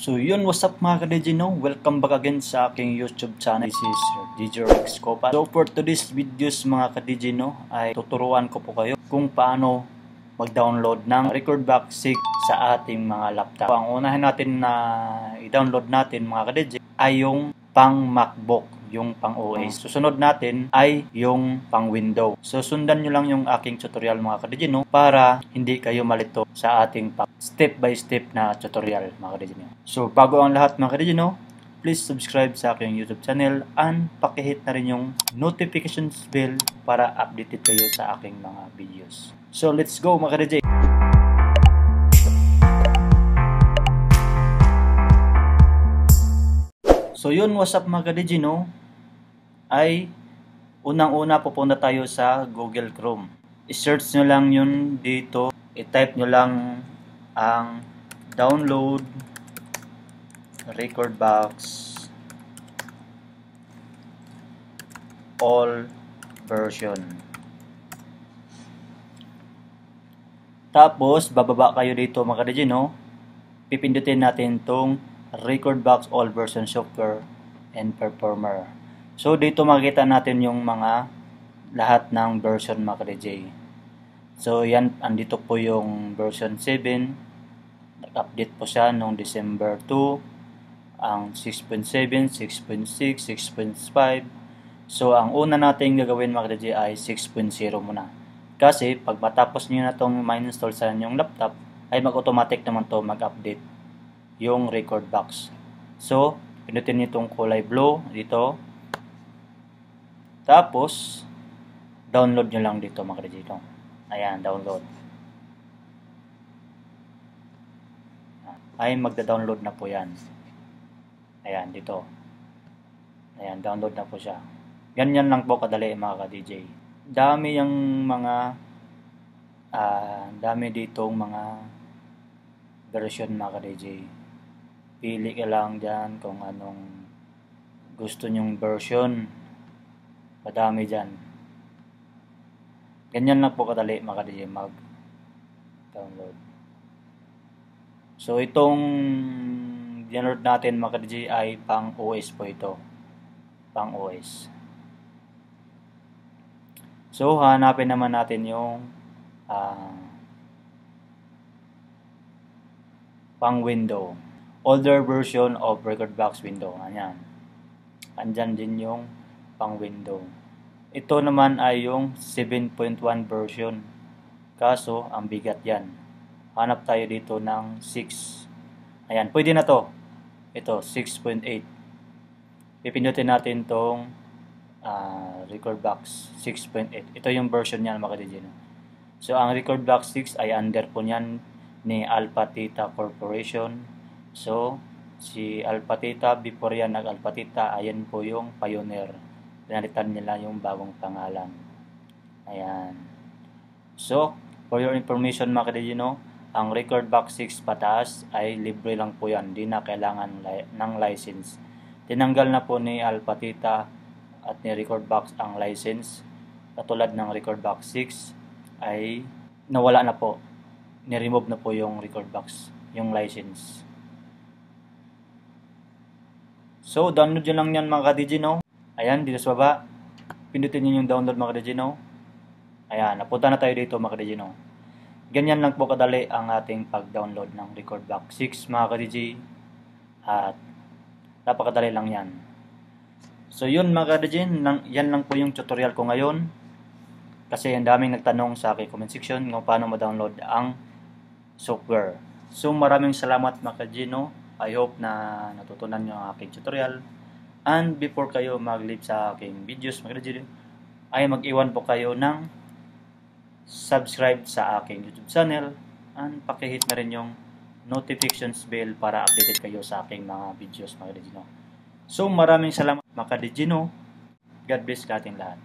So yun, what's up mga ka-Digino? Welcome back again sa aking YouTube channel. This is DJ Rex Copa. So for today's videos mga ka-Digino ay tuturuan ko po kayo kung paano mag-download ng Recordbox 6 sa ating mga laptop. So, ang unahin natin na i-download natin mga ka-Digino ay yung pang MacBook, yung pang OS. Susunod natin ay yung pang Windows. So sundan nyo lang yung aking tutorial mga ka-Digino para hindi kayo malito sa ating step by step na tutorial mga ka-Digino. So bago ang lahat mga ka-Digino, please subscribe sa aking YouTube channel and pakihit na rin yung notifications bell para updated kayo sa aking mga videos. So let's go mga ka-Digino. So yun, what's up mga ka-Digino, ay unang-una pupunta tayo sa Google Chrome. I-search nyo lang yun dito. I-type nyo lang ang download Recordbox all version. Tapos bababa kayo dito mga ka-Digino. Pipindutin natin tong Recordbox all version software and performer. So dito makikita natin yung mga lahat ng version mga ka-DJ. So yan, andito po yung version 7. Nag-update po siya noong December 2. Ang 6.7, 6.6, 6.5. So ang una natin gagawin mga ka-DJ ay 6.0 muna. Kasi pag matapos niyo na itong ma-install sa inyong laptop, ay mag-automatic naman to mag-update yung Recordbox. So pinutin niyo itong kulay blue dito. Tapos download nyo lang dito mga ka-DJ. Ayan, download. Ay magda-download na po yan. Ayan, dito. Ayan, download na po siya. Ganyan lang po kadali mga ka-DJ. Dami yung mga dami ditong mga version mga ka-DJ. Pili ka lang dyan kung anong gusto nyong version. Madami dyan. Ganyan lang po kadali mga ka-DJ mag-download. So itong download natin mga ka-DJ ay pang OS po ito. Pang OS. So hanapin naman natin yung pang window. Older version of Recordbox window. Ayan. Andyan din yung pang window. Ito naman ay yung 7.1 version. Kaso, ang bigat yan. Hanap tayo dito ng 6. Ayan, pwede na to. Ito, 6.8. Pipindutin natin tong Recordbox 6.8. Ito yung version niyan mga ka-DJ. So, ang Recordbox 6 ay under po niyan ni Alpha Theta Corporation. So, si Alpha Theta, before yan nag-Alpha Theta, ayan po yung pioneer. Pinalitan nila yung bagong pangalan. Ayan. So, for your information mga ka-DJ, ang Recordbox 6 pataas ay libre lang po yan. Hindi na kailangan ng license. Tinanggal na po ni Alpha Theta at ni Recordbox ang license. Katulad ng Recordbox 6 ay nawala na po. Ni-remove na po yung Recordbox, yung license. So, download nyo lang yan mga ka-DJ, Ayan, dito sa baba. Pindutin nyo yung download mga ka-DJ, Ayan, napunta na tayo dito mga ka-DJ, Ganyan lang po kadali ang ating pag-download ng Recordbox 6 mga ka-DJ. At napakadali lang yan. So yun mga ka-DJ, yan lang po yung tutorial ko ngayon. Kasi ang daming nagtanong sa aking comment section kung paano ma-download ang software. So maraming salamat mga ka-DJ, I hope na natutunan nyo ang aking tutorial. And before kayo mag-leave sa aking videos mga ka-DJ, ay mag-iwan po kayo ng subscribe sa aking YouTube channel and pakihit na rin yung notifications bell para updated kayo sa aking mga videos mga ka-DJ. So maraming salamat mga ka-DJ. God bless ka ating lahat.